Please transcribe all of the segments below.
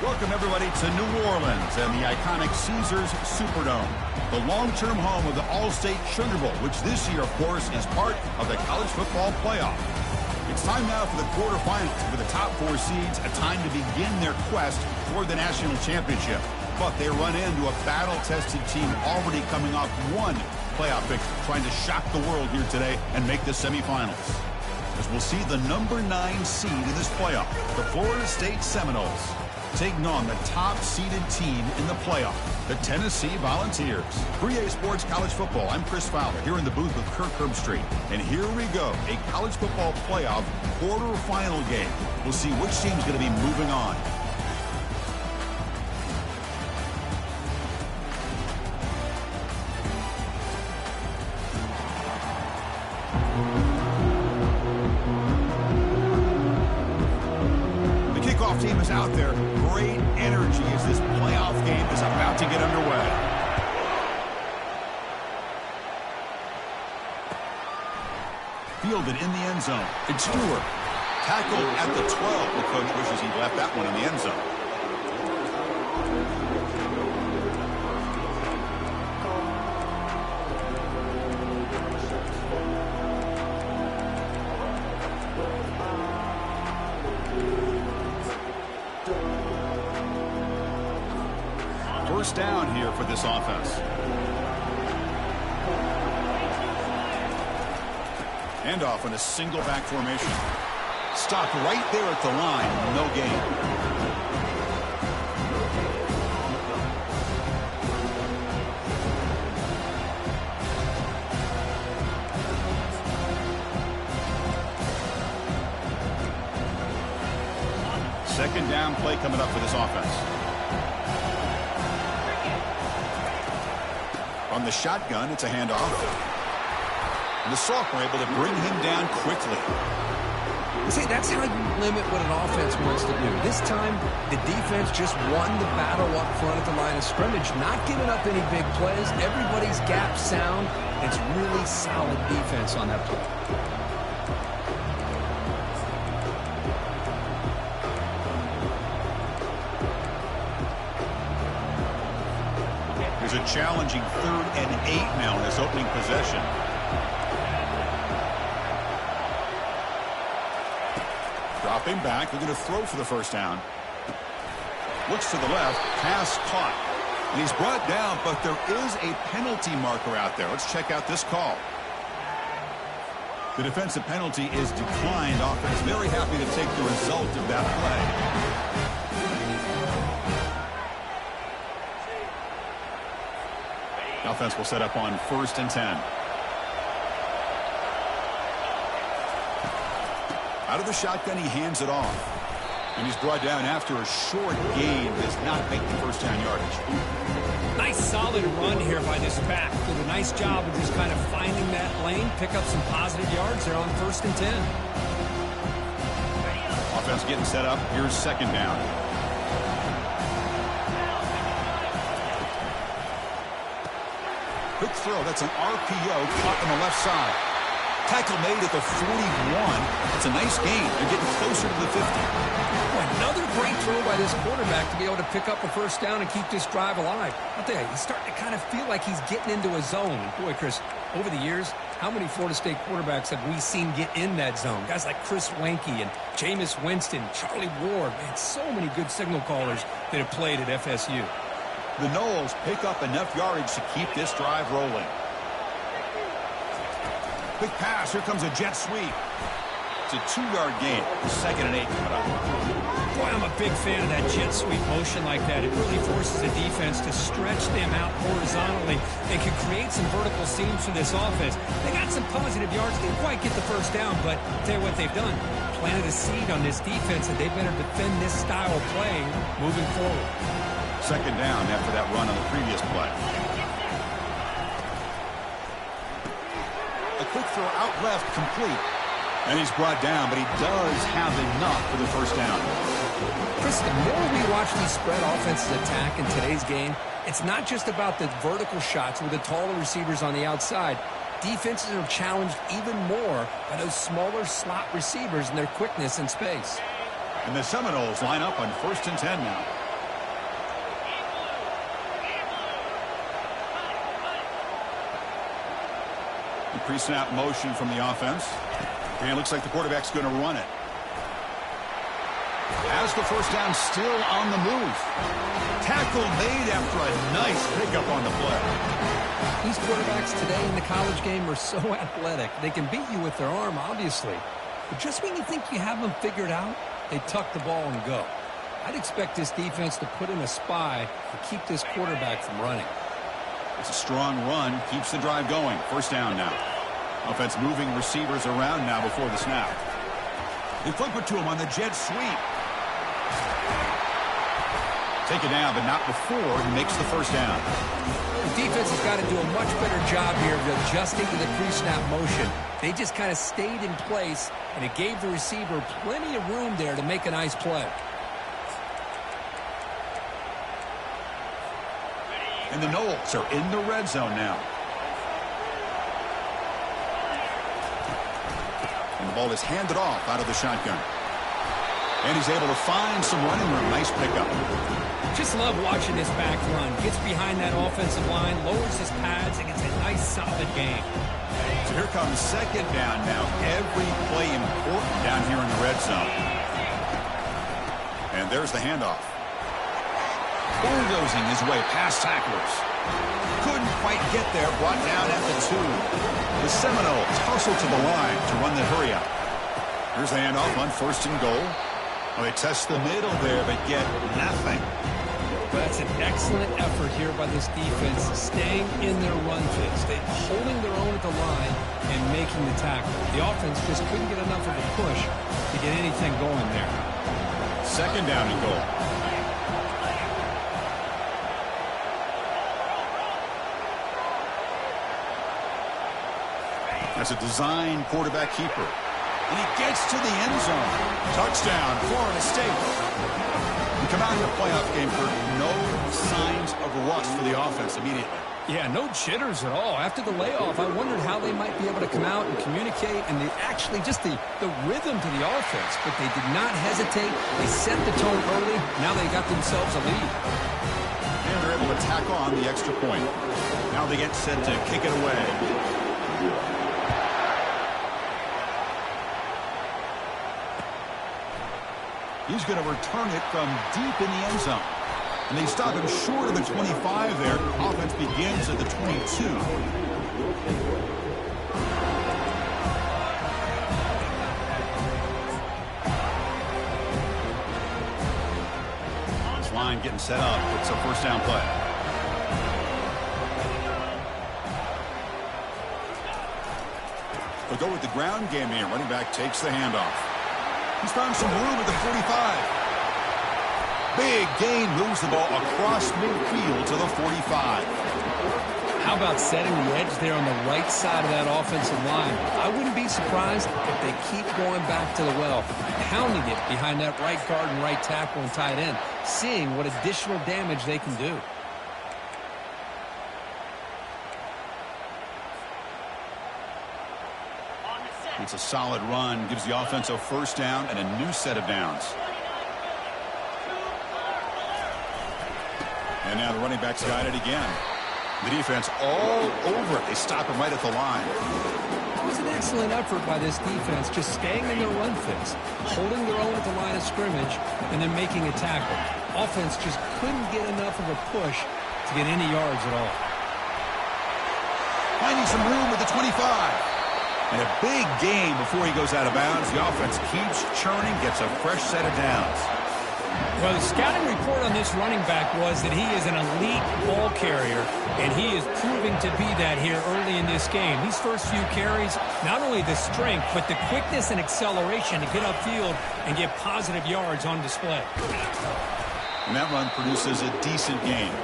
Welcome, everybody, to New Orleans and the iconic Caesars Superdome, the long-term home of the All-State Sugar Bowl, which this year, of course, is part of the college football playoff. It's time now for the quarterfinals, with the top four seeds a time to begin their quest toward the national championship. But they run into a battle-tested team already coming off one playoff victory, trying to shock the world here today and make the semifinals. As we'll see the number 9 seed in this playoff, the Florida State Seminoles, taking on the top-seeded team in the playoff, the Tennessee Volunteers. 3A Sports College Football, I'm Chris Fowler, here in the booth with Kirk Herbstreit. And here we go, a college football playoff quarterfinal game. We'll see which team's going to be moving on. Team is out there. Great energy as this playoff game is about to get underway. Fielded in the end zone. It's Stewart. Tackled at the 12. The coach wishes he left that one in the end zone. First down here for this offense. Handoff in a single back formation. Stopped right there at the line. No gain. Second down play coming up for this offense. On the shotgun, it's a handoff. And the sophomore able to bring him down quickly. See, that's how you limit what an offense wants to do. This time, the defense just won the battle up front at the line of scrimmage, not giving up any big plays. Everybody's gap sound. It's really solid defense on that play. A challenging 3rd and 8 now in this opening possession. Dropping back, they're going to throw for the first down. Looks to the left, pass caught. And he's brought down, but there is a penalty marker out there. Let's check out this call. The defensive penalty is declined. Offense very happy to take the result of that play. Offense will set up on 1st and 10. Out of the shotgun, he hands it off. And he's brought down after a short gain. Does not make the first down yardage. Nice solid run here by this back. Did a nice job of just kind of finding that lane, pick up some positive yards there on 1st and 10. Offense getting set up. Here's 2nd down. Quick throw. That's an RPO caught on the left side. Tackle made at the 41. It's a nice gain. They're getting closer to the 50. Another great throw by this quarterback to be able to pick up a first down and keep this drive alive. I'll tell you, he's starting to kind of feel like he's getting into a zone. And boy, Chris, over the years, how many Florida State quarterbacks have we seen get in that zone? Guys like Chris Wenke and Jameis Winston, Charlie Ward. Man, so many good signal callers that have played at FSU. The Noles pick up enough yardage to keep this drive rolling. Quick pass. Here comes a jet sweep. It's a 2-yard gain. 2nd and 8 coming up. Boy, I'm a big fan of that jet sweep motion like that. It really forces the defense to stretch them out horizontally and can create some vertical seams for this offense. They got some positive yards. Didn't quite get the first down, but I'll tell you what they've done. Planted a seed on this defense, and they better defend this style of playing moving forward. 2nd down after that run on the previous play. A quick throw out left, complete. And he's brought down, but he does have enough for the first down. Chris, the more we watch these spread offenses attack in today's game, it's not just about the vertical shots with the taller receivers on the outside. Defenses are challenged even more by those smaller slot receivers and their quickness in space. And the Seminoles line up on 1st and 10 now. The pre-snap motion from the offense. And it looks like the quarterback's going to run it. Has the first down, still on the move. Tackle made after a nice pickup on the play. These quarterbacks today in the college game are so athletic. They can beat you with their arm, obviously. But just when you think you have them figured out, they tuck the ball and go. I'd expect this defense to put in a spy to keep this quarterback from running. It's a strong run, keeps the drive going. First down now. Offense moving receivers around now before the snap. They flip it to him on the jet sweep. Take it down, but not before he makes the first down. The defense has got to do a much better job here of adjusting to the pre-snap motion. They just kind of stayed in place, and it gave the receiver plenty of room there to make a nice play. And the Knowles are in the red zone now. And the ball is handed off out of the shotgun. And he's able to find some running room. Nice pickup. Just love watching this back run. Gets behind that offensive line, lowers his pads, and gets a nice solid gain. So here comes second down now. Every play important down here in the red zone. And there's the handoff. Bulldozing his way past tacklers. Couldn't quite get there. Brought down at the 2. The Seminoles hustle to the line to run the hurry up. Here's the handoff on first and goal. Well, they test the middle there, but get nothing. That's an excellent effort here by this defense, staying in their run fits. They're holding their own at the line and making the tackle. The offense just couldn't get enough of a push to get anything going there. Second down and goal. That's a design quarterback keeper. And he gets to the end zone. Touchdown, Florida State. We come out in the playoff game for no signs of rust for the offense immediately. Yeah, no jitters at all. After the layoff, I wondered how they might be able to come out and communicate, and they actually just the rhythm to the offense. But they did not hesitate. They set the tone early. Now they got themselves a lead. And they're able to tack on the extra point. Now they get set to kick it away. He's going to return it from deep in the end zone. And they stop him short of the 25 there. Offense begins at the 22. This line getting set up. It's a first down play. They'll go with the ground game here. Running back takes the handoff. He's found some room at the 45. Big gain, moves the ball across midfield to the 45. How about setting the edge there on the right side of that offensive line? I wouldn't be surprised if they keep going back to the well, pounding it behind that right guard and right tackle and tight end, seeing what additional damage they can do. It's a solid run, gives the offense a first down and a new set of downs. And now the running back's got it again. The defense all over it. They stop him right at the line. It was an excellent effort by this defense, just staying in their run fits, holding their own at the line of scrimmage, and then making a tackle. Offense just couldn't get enough of a push to get any yards at all. Finding some room at the 25. And a big gain before he goes out of bounds. The offense keeps churning, gets a fresh set of downs. Well, the scouting report on this running back was that he is an elite ball carrier, and he is proving to be that here early in this game. These first few carries, not only the strength, but the quickness and acceleration to get upfield and get positive yards on display. And that run produces a decent gain.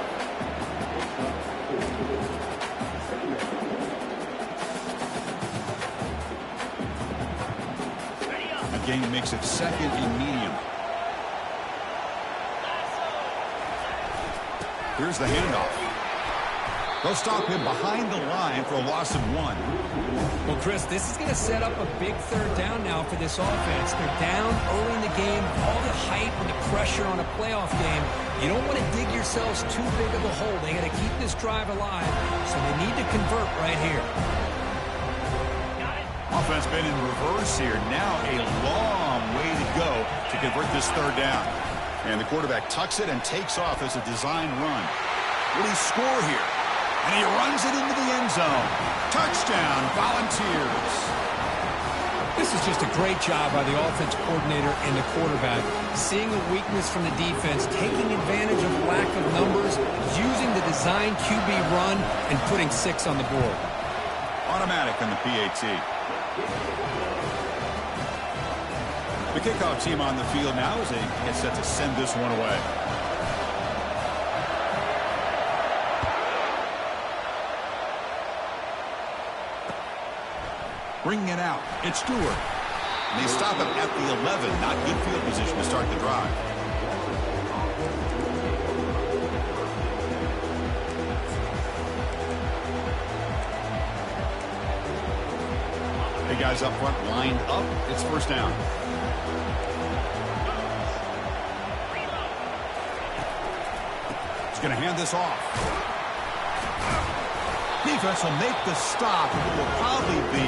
Gain makes it second and medium. Here's the handoff. They'll stop him behind the line for a loss of 1. Well, Chris, this is going to set up a big third down now for this offense. They're down early in the game. All the hype and the pressure on a playoff game. You don't want to dig yourselves too big of a hole. They got to keep this drive alive, so they need to convert right here. offense been in reverse here. Now a long way to go to convert this third down. And the quarterback tucks it and takes off as a design run. Will he score here? And he runs it into the end zone. Touchdown, Volunteers. This is just a great job by the offense coordinator and the quarterback. Seeing a weakness from the defense, taking advantage of lack of numbers, using the design QB run, and putting 6 on the board. Automatic on the PAT. The kickoff team on the field now as they get set to send this one away. Bringing it out. It's Stewart. And they stop him at the 11. Not good field position to start the drive. Big guys up front lined up. It's first down. He's going to hand this off. Defense will make the stop. It will probably be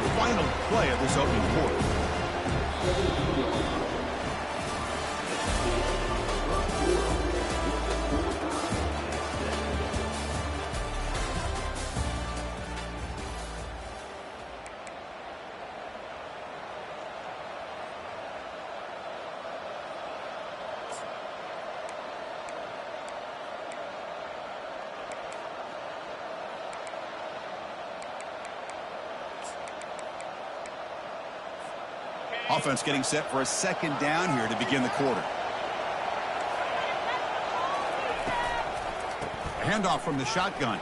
the final play of this opening quarter. Offense getting set for a second down here to begin the quarter. A handoff from the shotgun.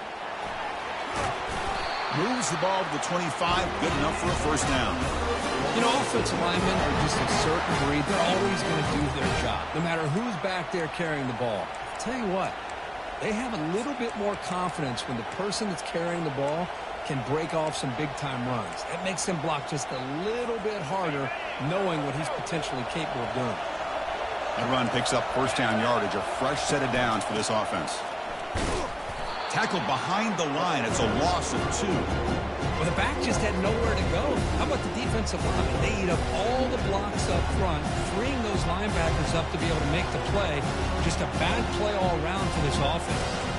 Moves the ball to the 25. Good enough for a first down. You know, offensive linemen are just a certain breed. They're always going to do their job, no matter who's back there carrying the ball. I'll tell you what, they have a little bit more confidence when the person that's carrying the ball can break off some big-time runs. That makes them block just a little bit harder, knowing what he's potentially capable of doing. That run picks up first down yardage, a fresh set of downs for this offense. Tackled behind the line. It's a loss of 2. Well, the back just had nowhere to go. How about the defensive line? They eat up all the blocks up front, freeing those linebackers up to be able to make the play. Just a bad play all around for this offense.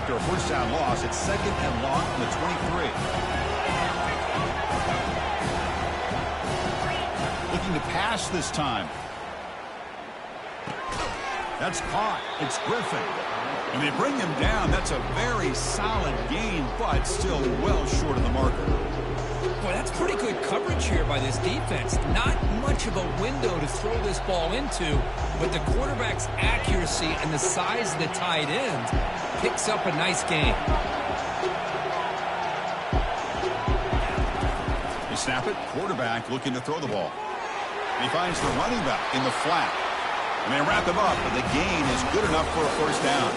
After a first down loss, it's second and long from the 23. Looking to pass this time. That's caught. It's Griffin. And they bring him down. That's a very solid gain, but still well short of the marker. Boy, that's pretty good coverage here by this defense. Not much of a window to throw this ball into, but the quarterback's accuracy and the size of the tight end picks up a nice gain. They snap it. Quarterback looking to throw the ball. And he finds the running back in the flat. And they wrap him up, but the gain is good enough for a first down.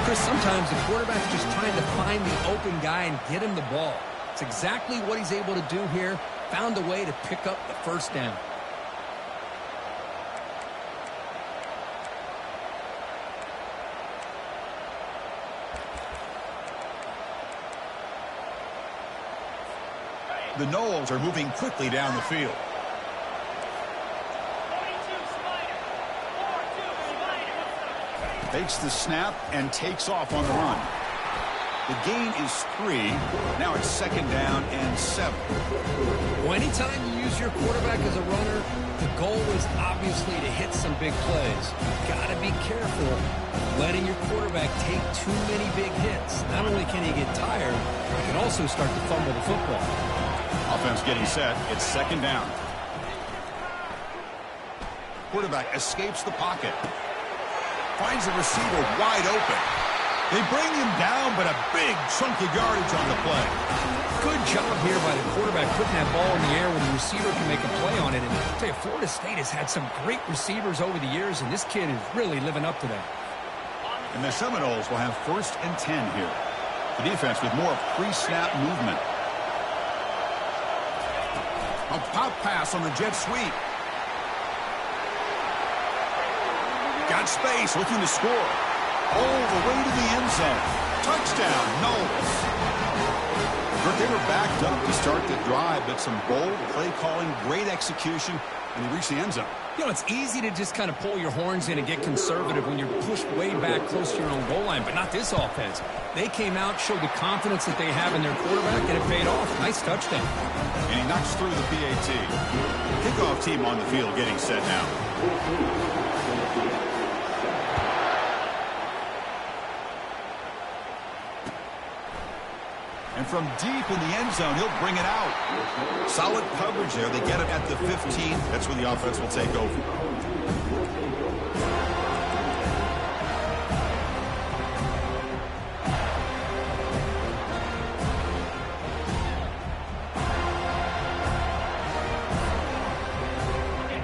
Chris, sometimes the quarterback's just trying to find the open guy and get him the ball. It's exactly what he's able to do here. Found a way to pick up the first down. The Knowles are moving quickly down the field. Takes the snap and takes off on the run. The gain is 3. Now it's second down and 7. Well, anytime you use your quarterback as a runner, the goal is obviously to hit some big plays. You've got to be careful of letting your quarterback take too many big hits. Not only can he get tired, he can also start to fumble the football. Offense getting set. It's second down. Quarterback escapes the pocket. Finds the receiver wide open. They bring him down, but a big chunk of yardage on the play. Good job here by the quarterback putting that ball in the air when the receiver can make a play on it. And I'll tell you, Florida State has had some great receivers over the years, and this kid is really living up to that. And the Seminoles will have first and 10 here. The defense with more pre-snap movement. A pop pass on the jet sweep. Got space, looking to score. All the way to the end zone. Touchdown, Knowles. But they were backed up to start the drive, but some bold play calling, great execution, and they reached the end zone. You know, it's easy to just kind of pull your horns in and get conservative when you're pushed way back close to your own goal line, but not this offense. They came out, showed the confidence that they have in their quarterback, and it paid off. Nice touchdown. And he knocks through the PAT. Kickoff team on the field getting set now. And from deep in the end zone, he'll bring it out. Solid coverage there. They get him at the 15. That's where the offense will take over.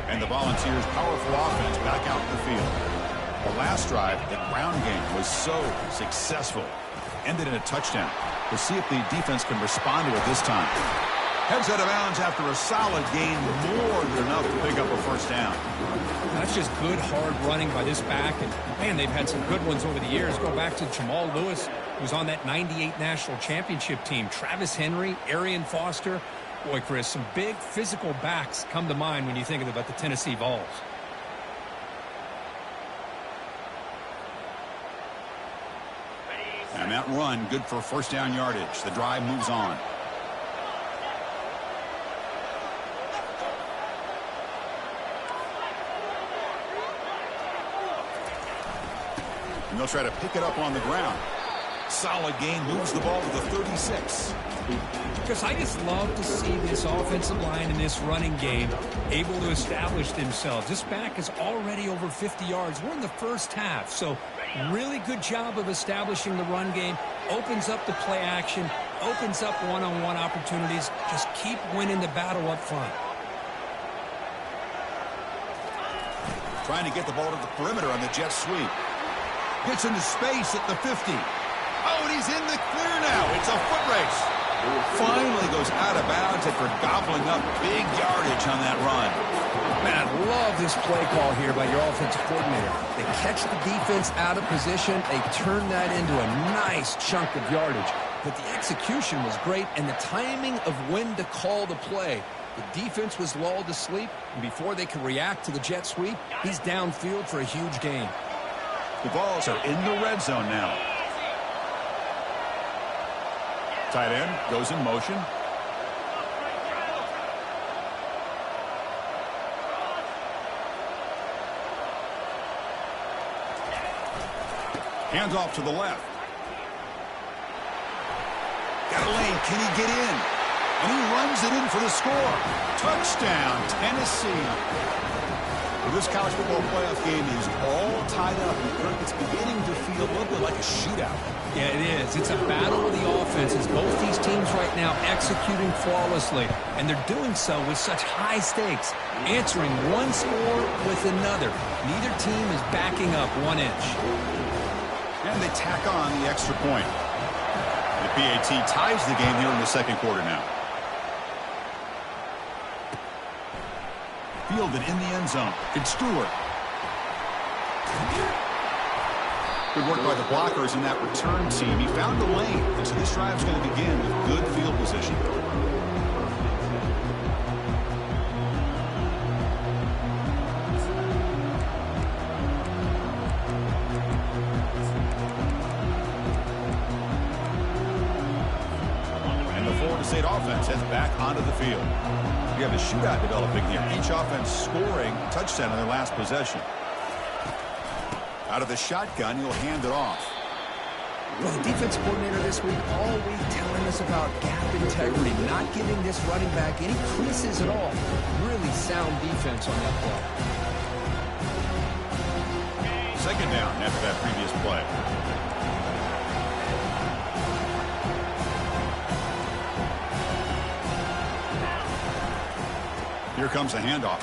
And the Volunteers' powerful offense back out in the field. The last drive, the ground game was so successful. Ended in a touchdown. We'll see if the defense can respond to it this time. Heads out of bounds after a solid gain, more than enough to pick up a first down. That's just good, hard running by this back. And, man, they've had some good ones over the years. Go back to Jamal Lewis, who was on that 98 national championship team. Travis Henry, Arian Foster. Boy, Chris, some big physical backs come to mind when you think about the Tennessee Vols. And that run, good for first down yardage. The drive moves on. And they'll try to pick it up on the ground. Solid gain, moves the ball to the 36. Because I just love to see this offensive line in this running game able to establish themselves. This back is already over 50 yards. We're in the first half, so really good job of establishing the run game. Opens up the play action, opens up one-on-one opportunities. Just keep winning the battle up front. Trying to get the ball to the perimeter on the jet sweep. Gets into space at the 50. Oh, and he's in the clear now. It's a foot race. Finally goes out of bounds after gobbling up big yardage on that run. Man, I love this play call here by your offensive coordinator. They catch the defense out of position. They turn that into a nice chunk of yardage. But the execution was great, and the timing of when to call the play. The defense was lulled to sleep, and before they could react to the jet sweep, he's downfield for a huge gain. The Vols are in the red zone now. Tight end goes in motion. Hands off to the left. Got a lane. Can he get in? And he runs it in for the score. Touchdown, Tennessee. Well, this college football playoff game is all tied up. It's beginning to feel a little bit like a shootout. Yeah, it is. It's a battle of the offenses. Both these teams right now executing flawlessly, and they're doing so with such high stakes, answering one score with another. Neither team is backing up 1 inch. And they tack on the extra point. The PAT ties the game here in the second quarter now. Fielded in the end zone. It's Stewart. Good work by the blockers in that return team. He found the lane, and so this drive is going to begin with good field position. And the Florida State offense heads back onto the field. You have a shootout developing here. Each offense scoring a touchdown in their last possession. Out of the shotgun, he'll hand it off. Well, the defense coordinator this week all week telling us about gap integrity, not giving this running back any creases at all. Really sound defense on that play. Second down after that previous play. Here comes a handoff.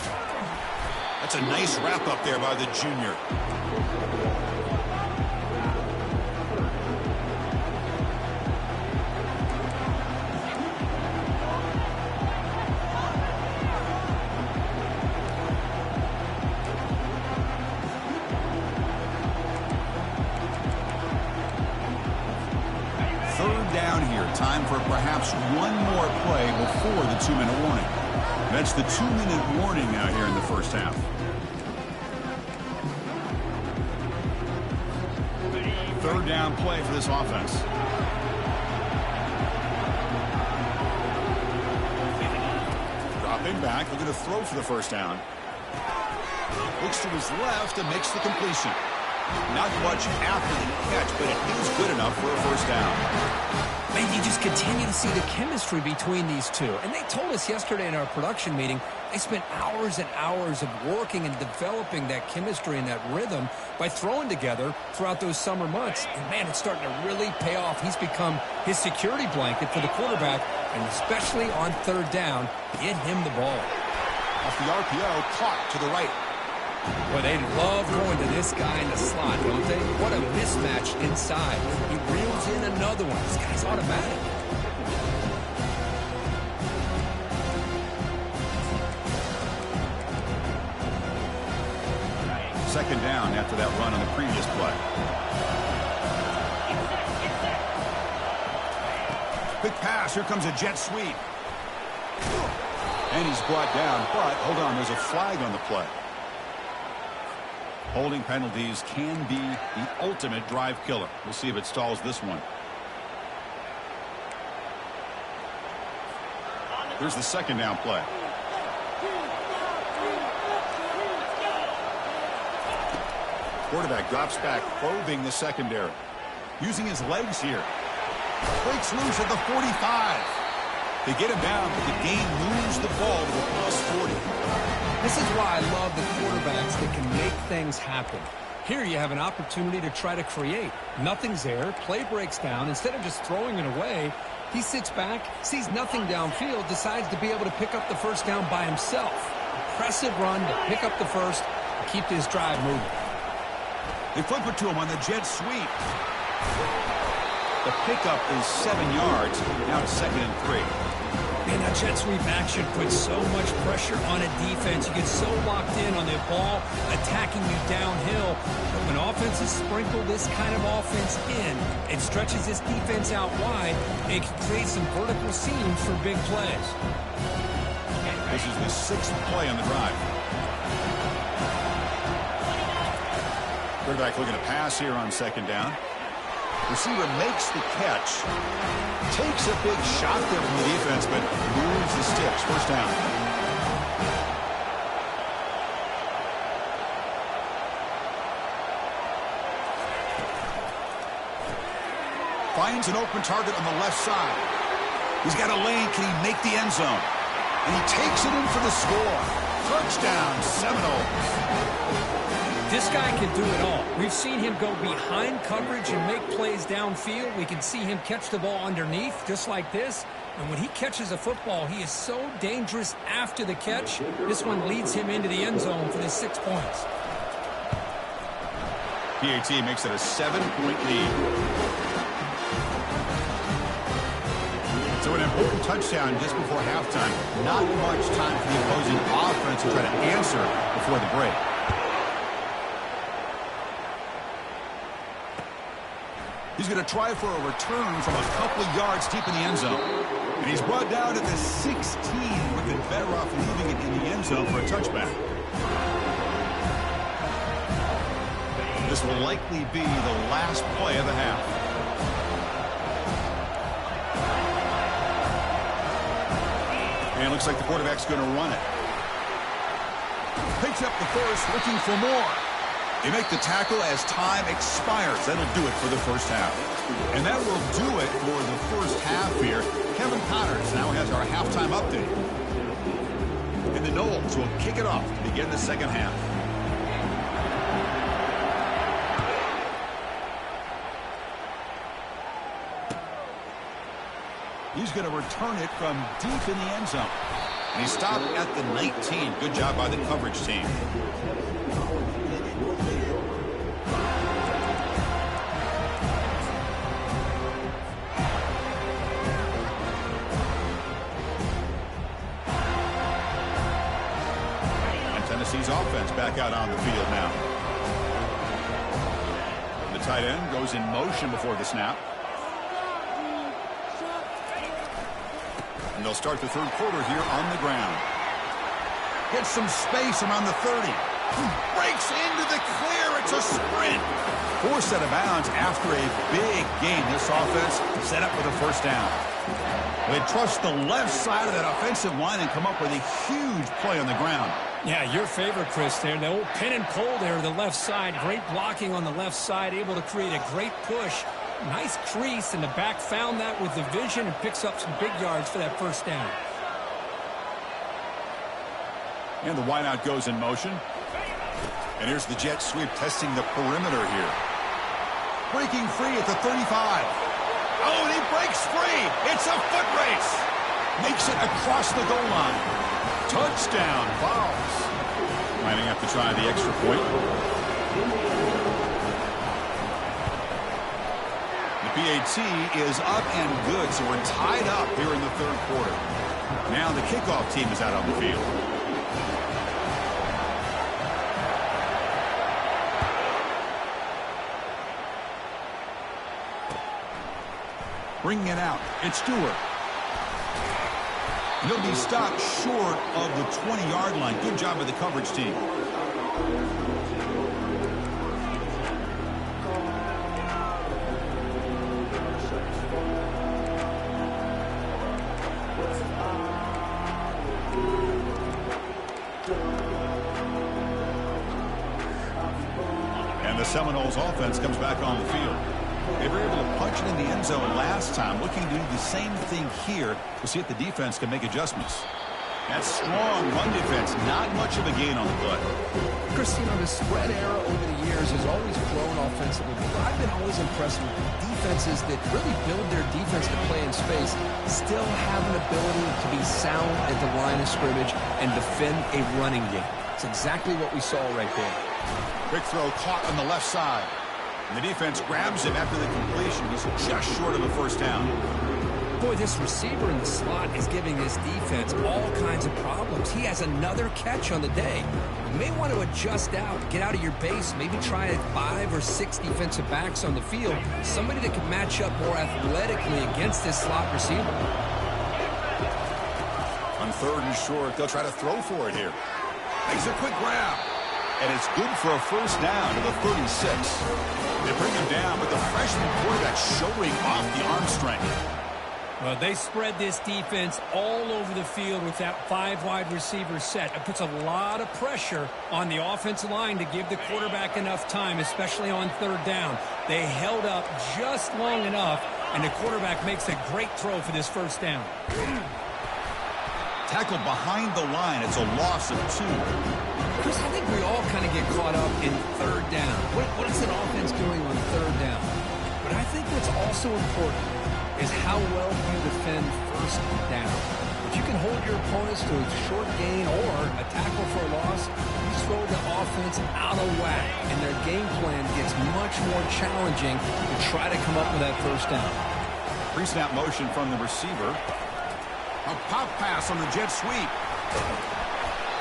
That's a nice wrap up there by the junior. Third down here. Time for perhaps one more play before the 2-minute warning. That's the 2-minute warning now here in the first half. Third down play for this offense. Dropping back, looking to throw for the first down. Looks to his left and makes the completion. Not much after the catch, but it is good enough for a first down. Man, you just continue to see the chemistry between these two. And they told us yesterday in our production meeting, they spent hours and hours of working and developing that chemistry and that rhythm by throwing together throughout those summer months. And, man, it's starting to really pay off. He's become his security blanket for the quarterback, and especially on third down, get him the ball. Off the RPO, caught to the right. Well, they love going to this guy in the slot, don't they? What a mismatch inside. He reels in another one. This guy's automatic. Second down after that run on the previous play. Quick pass. Here comes a jet sweep. And he's brought down, but hold on, there's a flag on the play. Holding penalties can be the ultimate drive killer. We'll see if it stalls this one. Here's the second down play. Quarterback drops back, probing the secondary. Using his legs here. Breaks loose at the 45. They get him down, but the game moves the ball to the plus 40. This is why I love the quarterbacks that can make things happen. Here you have an opportunity to try to create. Nothing's there. Play breaks down. Instead of just throwing it away, he sits back, sees nothing downfield, decides to be able to pick up the first down by himself. Impressive run to pick up the first and keep this drive moving. They flip it to him on the jet sweep. The pickup is 7 yards. Now it's 2nd and 3. Man, that jet sweep action puts so much pressure on a defense. You get so locked in on the ball attacking you downhill. But when offenses sprinkle this kind of offense in, it stretches this defense out wide. It can create some vertical seams for big plays. This is the 6th play on the drive. Quarterback looking to pass here on second down. Receiver makes the catch. Takes a big shot there from the defense, but moves the sticks. First down. Finds an open target on the left side. He's got a lane. Can he make the end zone? And he takes it in for the score. Touchdown, Seminoles. This guy can do it all. We've seen him go behind coverage and make plays downfield. We can see him catch the ball underneath just like this. And when he catches a football, he is so dangerous after the catch. This one leads him into the end zone for the 6 points. PAT makes it a 7-point lead. So an important touchdown just before halftime. Not much time for the opposing offense to try to answer before the break. He's going to try for a return from a couple of yards deep in the end zone. And he's brought down at the 16. Would have been better off leaving it in the end zone for a touchback. This will likely be the last play of the half. And it looks like the quarterback's going to run it. Picks up the first, looking for more. They make the tackle as time expires. That'll do it for the first half. And that will do it for the first half here. Kevin Connors now has our halftime update. And the Noles will kick it off to begin the second half. He's going to return it from deep in the end zone. And he stopped at the 19. Good job by the coverage team. Tennessee's offense back out on the field now. The tight end goes in motion before the snap. And they'll start the third quarter here on the ground. Gets some space around the 30. Breaks into the clear. It's a sprint. Forced out of bounds after a big game. This offense set up with a first down. They trust the left side of that offensive line and come up with a huge play on the ground. Yeah, your favorite, Chris, there. The old pin and pull there to the left side. Great blocking on the left side. Able to create a great push. Nice crease, and the back found that with the vision and picks up some big yards for that first down. And the wideout goes in motion. And here's the jet sweep testing the perimeter here. Breaking free at the 35. Oh, and he breaks free. It's a foot race. Makes it across the goal line. Touchdown, Vols. Lining up to try the extra point. The PAT is up and good, so we're tied up here in the third quarter. Now the kickoff team is out on the field. Bringing it out. It's Stewart. He'll be stopped short of the 20-yard line. Good job by the coverage team. And the Seminoles offense comes back on the field. They were able to punch it in the end zone last time. Looking to do the same thing here to see if the defense can make adjustments. That strong run defense, not much of a gain on the play. Chris, the spread era over the years has always grown offensively. But I've been always impressed with defenses that really build their defense to play in space, still have an ability to be sound at the line of scrimmage and defend a running game. It's exactly what we saw right there. Quick throw caught on the left side. And the defense grabs him after the completion. He's just short of a first down. Boy, this receiver in the slot is giving this defense all kinds of problems. He has another catch on the day. You may want to adjust out, get out of your base, maybe try 5 or 6 defensive backs on the field. Somebody that can match up more athletically against this slot receiver. On third and short, they'll try to throw for it here. Makes a quick grab. And it's good for a first down to the 36. They bring him down, but the freshman quarterback showing off the arm strength. Well, they spread this defense all over the field with that 5 wide receiver set. It puts a lot of pressure on the offensive line to give the quarterback enough time, especially on third down. They held up just long enough, and the quarterback makes a great throw for this first down. Tackled behind the line. It's a loss of 2. Chris, I think we all kind of get caught up in third down. What is an offense doing on third down? But I think what's also important is how well you defend first down. If you can hold your opponents to a short gain or a tackle for a loss, you throw the offense out of whack, and their game plan gets much more challenging to try to come up with that first down. Pre-snap motion from the receiver. A pop pass on the jet sweep.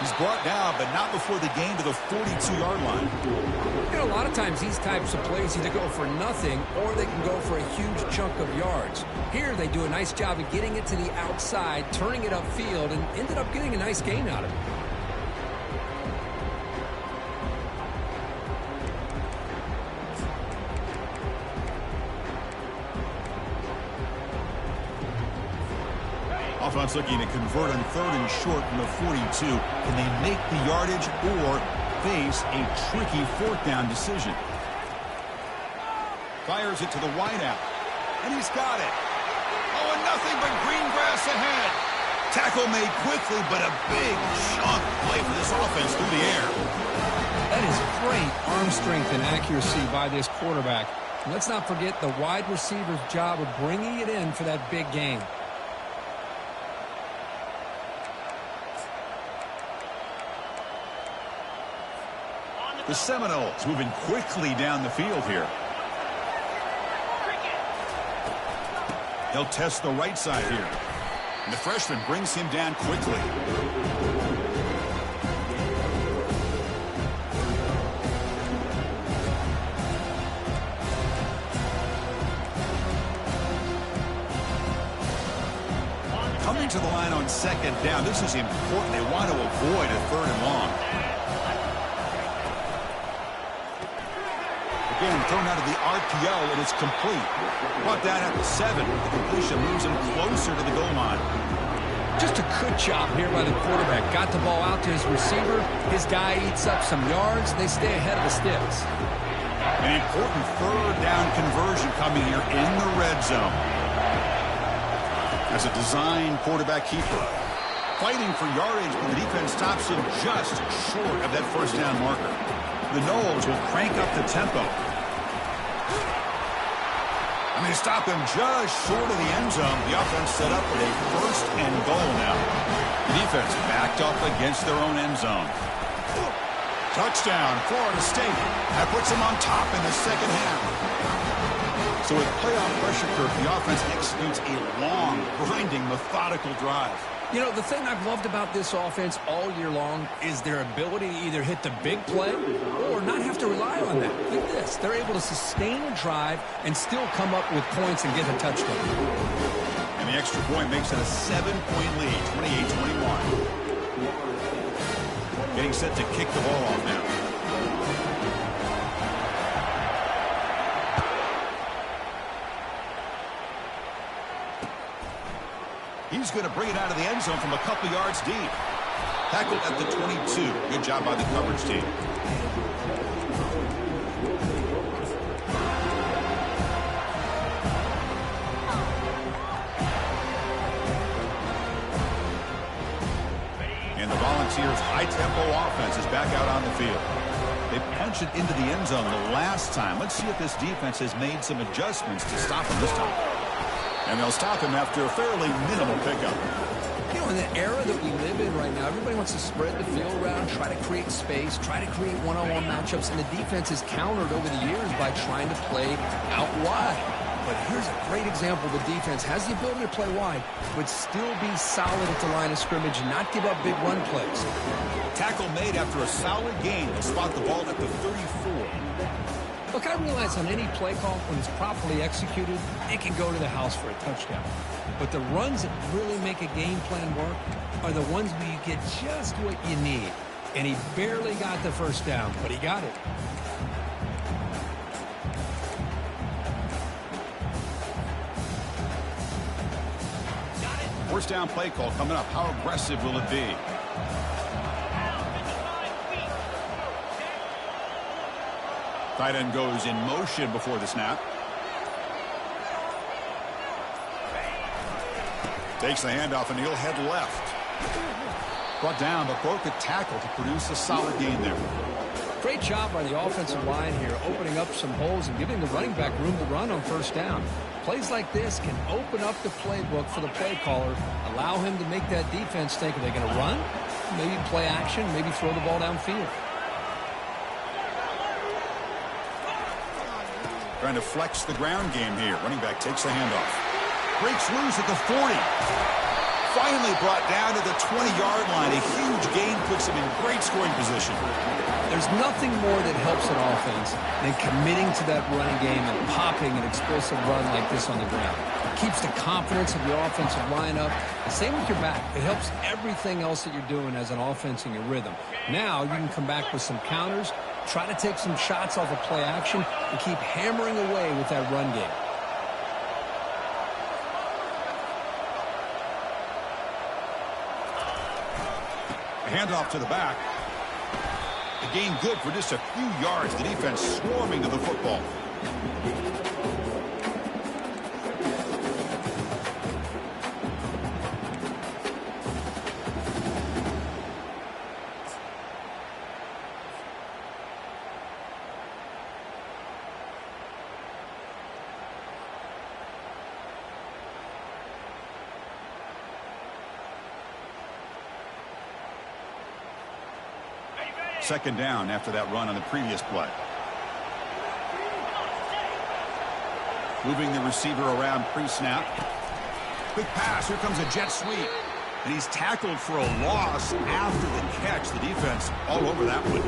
He's brought down, but not before the gain to the 42-yard line. A lot of times these types of plays either go for nothing or they can go for a huge chunk of yards. Here they do a nice job of getting it to the outside, turning it upfield, and ended up getting a nice gain out of it. Offense looking to convert on third and short from the 42. Can they make the yardage or face a tricky fourth down decision? Fires it to the wideout. And he's got it. Oh, and nothing but green grass ahead. Tackle made quickly, but a big chunk play for this offense through the air. That is great arm strength and accuracy by this quarterback. And let's not forget the wide receiver's job of bringing it in for that big gain. The Seminoles moving quickly down the field here. They'll test the right side here. And the freshman brings him down quickly. Coming to the line on second down. This is important. They want to avoid a third and long. Again, thrown out of the RPO, and it's complete. Brought down at the 7. The completion moves him closer to the goal line. Just a good job here by the quarterback. Got the ball out to his receiver. His guy eats up some yards. They stay ahead of the sticks. An important third down conversion coming here in the red zone. As a design quarterback keeper. Fighting for yardage, but the defense stops him just short of that first down marker. The Noles will crank up the tempo. And they stop him just short of the end zone. The offense set up with a first and goal now. The defense backed up against their own end zone. Touchdown, Florida State. That puts them on top in the second half. So with playoff pressure curve, the offense executes a long, grinding, methodical drive. You know, the thing I've loved about this offense all year long is their ability to either hit the big play or not have to rely on that. Look at this. They're able to sustain a drive and still come up with points and get a touchdown. And the extra point makes it a 7-point lead, 28-21. Getting set to kick the ball off now. He's going to bring it out of the end zone from a couple yards deep. Tackled at the 22. Good job by the coverage team. And the Volunteers' high-tempo offense is back out on the field. They punched it into the end zone the last time. Let's see if this defense has made some adjustments to stop him this time. And they'll stop him after a fairly minimal pickup. You know, in the era that we live in right now, everybody wants to spread the field around, try to create space, try to create one-on-one matchups, and the defense is countered over the years by trying to play out wide. But here's a great example. The defense has the ability to play wide, but still be solid at the line of scrimmage and not give up big run plays. Tackle made after a solid gain. They'll spot the ball at the 34. Look, I realize on any play call, when it's properly executed, it can go to the house for a touchdown. But the runs that really make a game plan work are the ones where you get just what you need. And he barely got the first down, but he got it. First down play call coming up. How aggressive will it be? Tight end goes in motion before the snap. Takes the handoff and he'll head left. Brought down but broke the tackle to produce a solid gain there. Great job by the offensive line here, opening up some holes and giving the running back room to run on first down. Plays like this can open up the playbook for the play caller, allow him to make that defense think, are they going to run? Maybe play action, maybe throw the ball downfield. Trying to flex the ground game here. Running back takes the handoff. Breaks loose at the 40. Finally brought down to the 20-yard line. A huge gain puts him in great scoring position. There's nothing more that helps an offense than committing to that running game and popping an explosive run like this on the ground. It keeps the confidence of your offensive lineup. Same with your back. It helps everything else that you're doing as an offense in your rhythm. Now you can come back with some counters, try to take some shots off of play action, and keep hammering away with that run game. Handoff to the back. The gain good for just a few yards. The defense swarming to the football. Second down after that run on the previous play. Moving the receiver around pre-snap. Quick pass. Here comes a jet sweep. And he's tackled for a loss after the catch. The defense all over that one.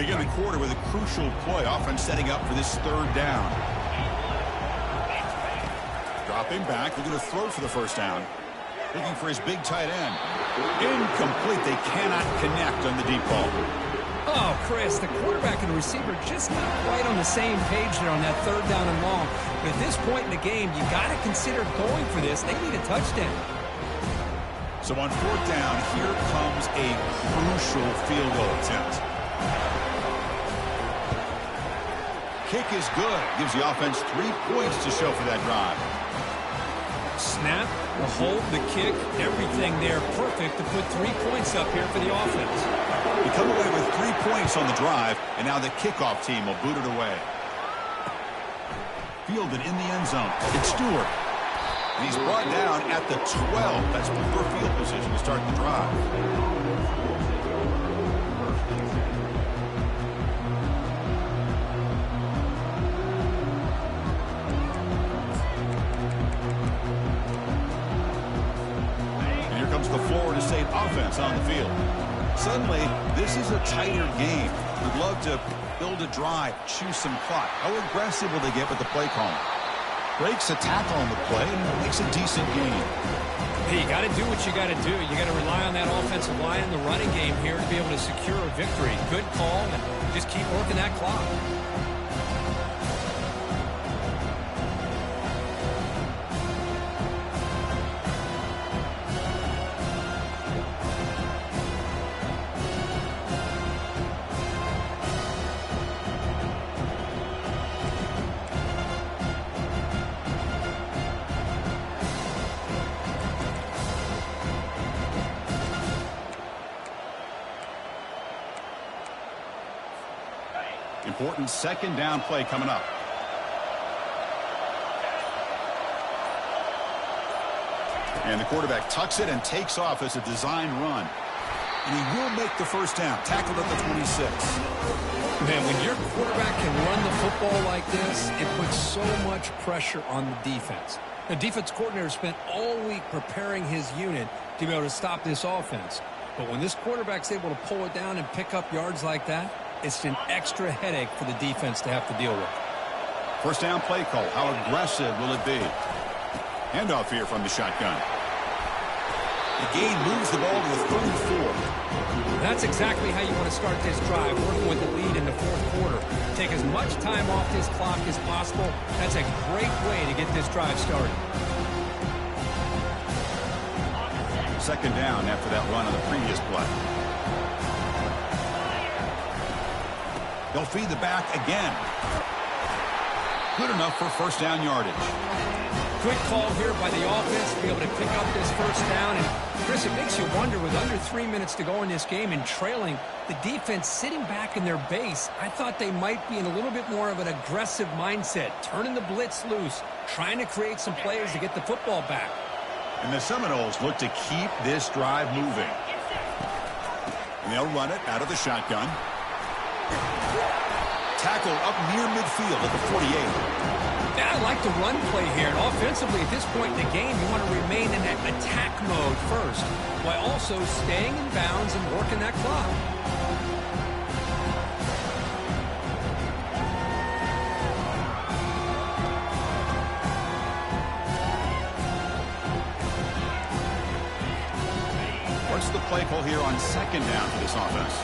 begin the quarter with a crucial play. Offense setting up for this third down. Dropping back, looking to throw for the first down. Looking for his big tight end. Incomplete. They cannot connect on the deep ball. Oh, Chris, the quarterback and the receiver just not quite on the same page there on that third down and long. But at this point in the game, you got to consider going for this. They need a touchdown. So on fourth down, here comes a crucial field goal attempt. Kick is good. Gives the offense 3 points to show for that drive. Snap, the hold, the kick, everything there perfect to put 3 points up here for the offense. We come away with 3 points on the drive, and now the kickoff team will boot it away. Fielded in the end zone. It's Stewart. And he's brought down at the 12. That's poor field position to start the drive. The Florida State offense on the field. Suddenly, this is a tighter game. We'd love to build a drive, choose some clock. How aggressive will they get with the play call? Breaks a tackle on the play and makes a decent gain. Hey, you got to do what you got to do. You got to rely on that offensive line in the running game here to be able to secure a victory. Good call, and just keep working that clock. Important second down play coming up. And the quarterback tucks it and takes off as a design run. And he will make the first down. Tackled at the 26. Man, when your quarterback can run the football like this, it puts so much pressure on the defense. The defense coordinator spent all week preparing his unit to be able to stop this offense. But when this quarterback's able to pull it down and pick up yards like that, it's an extra headache for the defense to have to deal with. First down play call. How aggressive will it be? Handoff here from the shotgun. The gain moves the ball to the 34. That's exactly how you want to start this drive, working with the lead in the fourth quarter. Take as much time off this clock as possible. That's a great way to get this drive started. Second down after that run on the previous play. They'll feed the back again. Good enough for first down yardage. Quick call here by the offense to be able to pick up this first down. And, Chris, it makes you wonder, with under 3 minutes to go in this game and trailing, the defense sitting back in their base, I thought they might be in a little bit more of an aggressive mindset, turning the blitz loose, trying to create some plays to get the football back. And the Seminoles look to keep this drive moving. And they'll run it out of the shotgun. Tackle up near midfield at the 48. Yeah, I like the run play here. And offensively, at this point in the game, you want to remain in that attack mode first, while also staying in bounds and working that clock. What's the play call here on second down for this offense?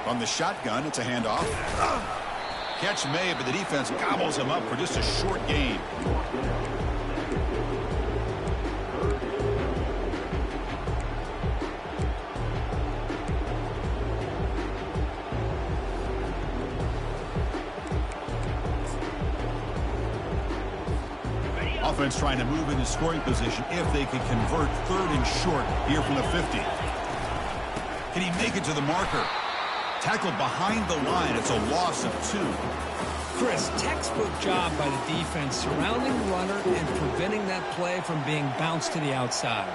From the shotgun, it's a handoff. Catch made, but the defense gobbles him up for just a short gain. Offense trying to move into scoring position if they can convert third and short here from the 50. Can he make it to the marker? Tackled behind the line. It's a loss of 2. Chris, textbook job by the defense surrounding the runner and preventing that play from being bounced to the outside.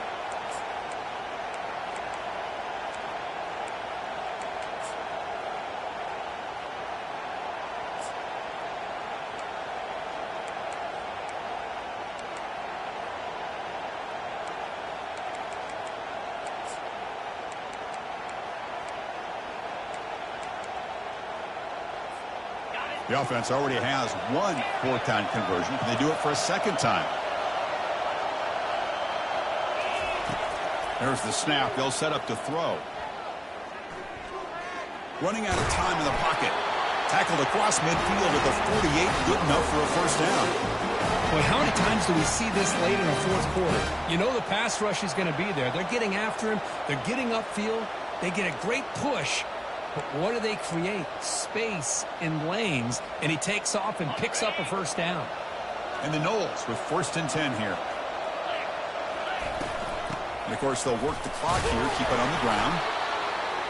The offense already has one fourth-down conversion. Can they do it for a second time? There's the snap. They'll set up to throw. Running out of time in the pocket. Tackled across midfield at the 48. Good enough for a first down. Boy, how many times do we see this late in a fourth quarter? You know the pass rush is going to be there. They're getting after him. They're getting upfield. They get a great push. But what do they create? Space in lanes. And he takes off and picks up a first down. And the Knowles with 1st and 10 here. And, of course, they'll work the clock here, keep it on the ground.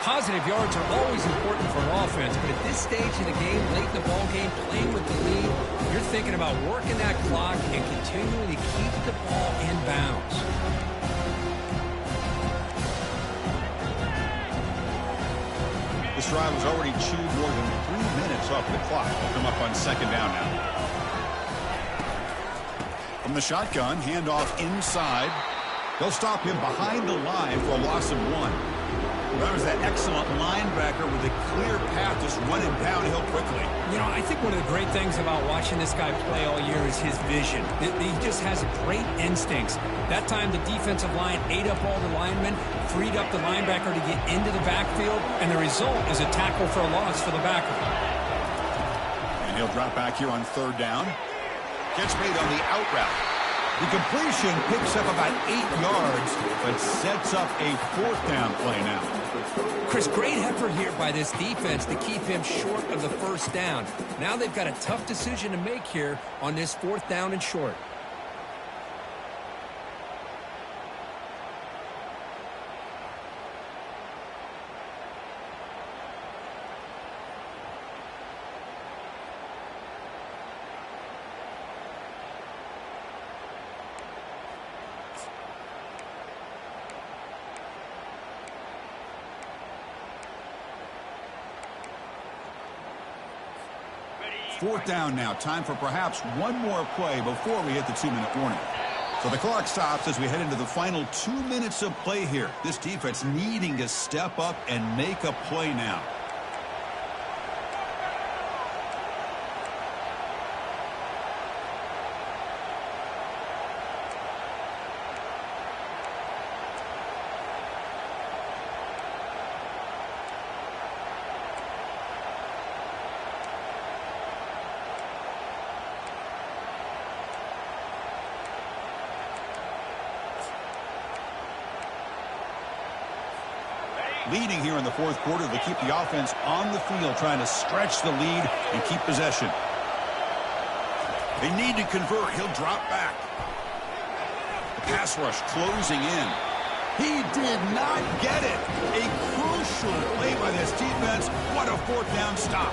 Positive yards are always important for an offense, but at this stage of the game, late in the ball game, playing with the lead, you're thinking about working that clock and continuing to keep the ball in bounds. This drive has already chewed more than 3 minutes off the clock. They'll come up on second down now. From the shotgun, handoff inside. They'll stop him behind the line for a loss of 1. That was that excellent linebacker with a clear path just running downhill quickly. You know, I think one of the great things about watching this guy play all year is his vision. He just has great instincts. That time the defensive line ate up all the linemen, freed up the linebacker to get into the backfield, and the result is a tackle for a loss for the backer. And he'll drop back here on 3rd down. Gets made on the out route. The completion picks up about 8 yards, but sets up a 4th down play now. Chris, great effort here by this defense to keep him short of the first down. Now they've got a tough decision to make here on this 4th down and short. Fourth down now. Time for perhaps one more play before we hit the 2-minute warning. So the clock stops as we head into the final 2 minutes of play here. This defense needing to step up and make a play now. Leading here in the fourth quarter, they keep the offense on the field, trying to stretch the lead and keep possession. They need to convert. He'll drop back. The pass rush closing in. He did not get it. A crucial play by this defense. What a 4th down stop.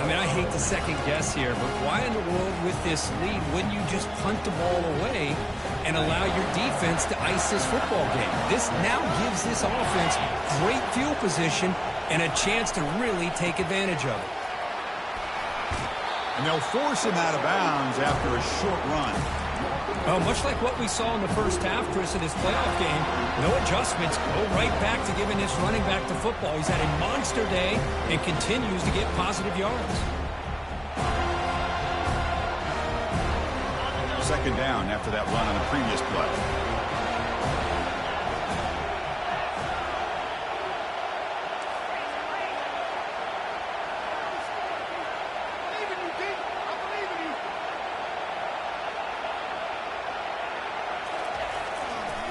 I mean, I hate to second guess here, but why in the world with this lead wouldn't you just punt the ball away and allow your defense to ice this football game? This now gives this offense great field position and a chance to really take advantage of it. And they'll force him out of bounds after a short run. Well, much like what we saw in the first half, Chris, in this playoff game, no adjustments, go right back to giving this running back to football. He's had a monster day and continues to get positive yards. Second down after that run on the previous play.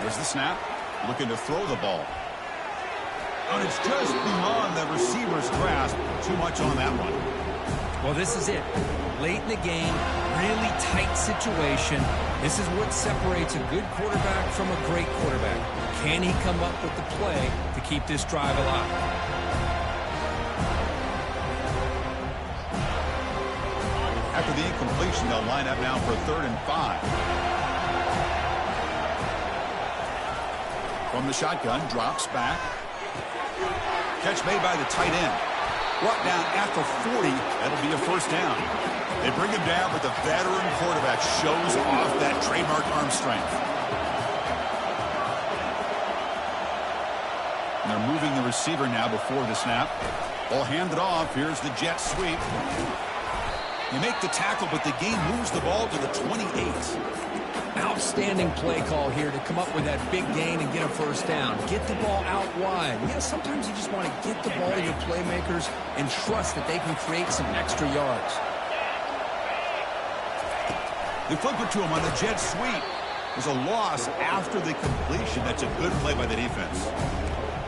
There's the snap. Looking to throw the ball. And it's just beyond the receiver's grasp. Too much on that one. Well, this is it. Late in the game, really tight situation. This is what separates a good quarterback from a great quarterback. Can he come up with the play to keep this drive alive? After the incompletion, they'll line up now for 3rd and 5. From the shotgun, drops back. Catch made by the tight end. Brought down at the 40. That'll be a first down. They bring him down, but the veteran quarterback shows off that trademark arm strength. And they're moving the receiver now before the snap. Ball handed off. Here's the jet sweep. They make the tackle, but the game moves the ball to the 28. Outstanding play call here to come up with that big gain and get a first down. Get the ball out wide. Yeah, sometimes you just want to get the ball to your playmakers and trust that they can create some extra yards. They flip it to him on the jet sweep. There's a loss after the completion. That's a good play by the defense.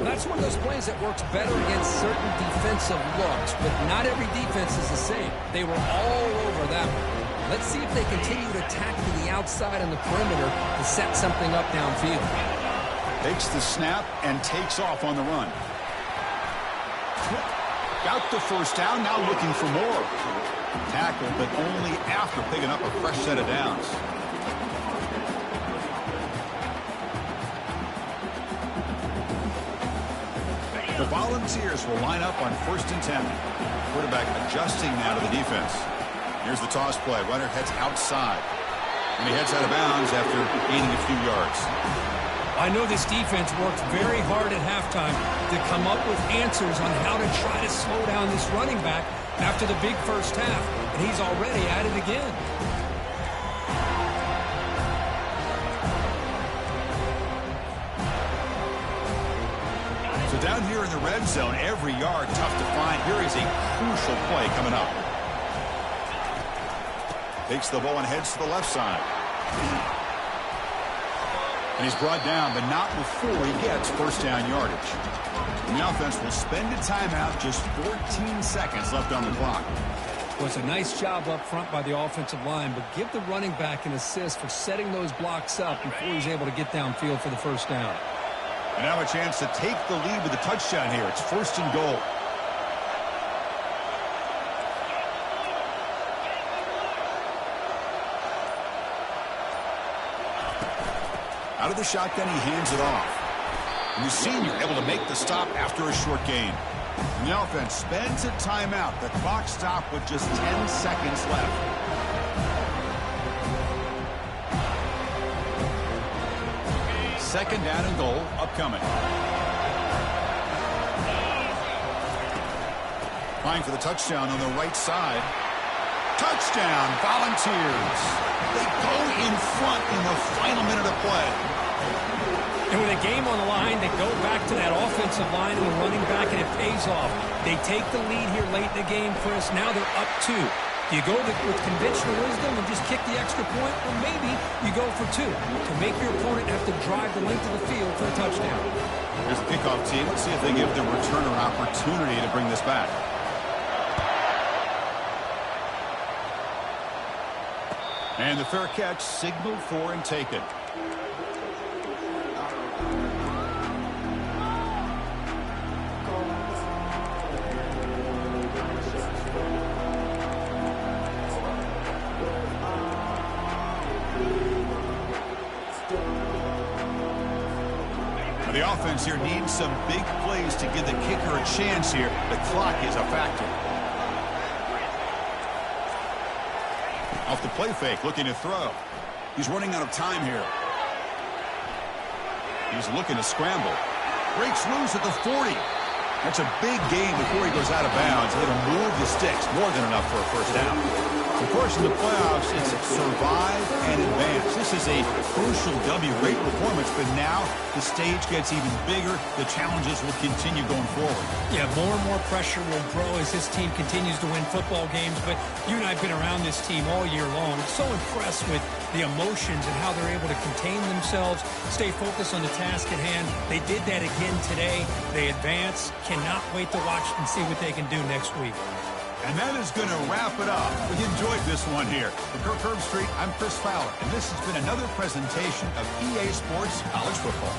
Well, that's one of those plays that works better against certain defensive looks, but not every defense is the same. They were all over that one. Let's see if they continue to attack to the outside on the perimeter to set something up downfield. Takes the snap and takes off on the run. Got the first down, now looking for more. Tackle, but only after picking up a fresh set of downs. The Volunteers will line up on 1st and 10. Quarterback adjusting now to the defense. Here's the toss play. Runner heads outside. And he heads out of bounds after gaining a few yards. I know this defense worked very hard at halftime to come up with answers on how to try to slow down this running back after the big first half. And he's already at it again. So down here in the red zone, every yard tough to find. Here is a crucial play coming up. Takes the ball and heads to the left side. And he's brought down, but not before he gets first down yardage. And the offense will spend a timeout, just 14 seconds left on the clock. Well, it's a nice job up front by the offensive line, but give the running back an assist for setting those blocks up before he's able to get downfield for the first down. And now a chance to take the lead with a touchdown here. It's 1st and goal. Out of the shotgun, he hands it off. And the senior able to make the stop after a short gain. And the offense spends a timeout. The clock stopped with just 10 seconds left. Second down and goal upcoming. Trying for the touchdown on the right side. Touchdown, Volunteers. They go in front in the final minute of play. And with a game on the line, they go back to that offensive line and the running back, and it pays off. They take the lead here late in the game, Chris. Now they're up 2. Do you go with conventional wisdom and just kick the extra point? Or maybe you go for 2 to make your opponent have to drive the length of the field for a touchdown. Here's the kickoff team. Let's see if they give the returner an opportunity to bring this back. And the fair catch signaled for and taken. The offense here needs some big plays to give the kicker a chance here. The clock is a factor. Off the play fake, looking to throw. He's running out of time here. He's looking to scramble. Breaks loose at the 40. That's a big gain before he goes out of bounds. It'll move the sticks. More than enough for a first down. Of course, in the playoffs, it's survive and advance. This is a crucial W. Great performance, but now the stage gets even bigger. The challenges will continue going forward. Yeah, more and more pressure will grow as this team continues to win football games, but you and I have been around this team all year long. I'm so impressed with the emotions and how they're able to contain themselves, stay focused on the task at hand. They did that again today. They advance. Cannot wait to watch and see what they can do next week. And that is going to wrap it up. We enjoyed this one here. For Kirk Herbstreit, I'm Chris Fowler, and this has been another presentation of EA Sports College Football.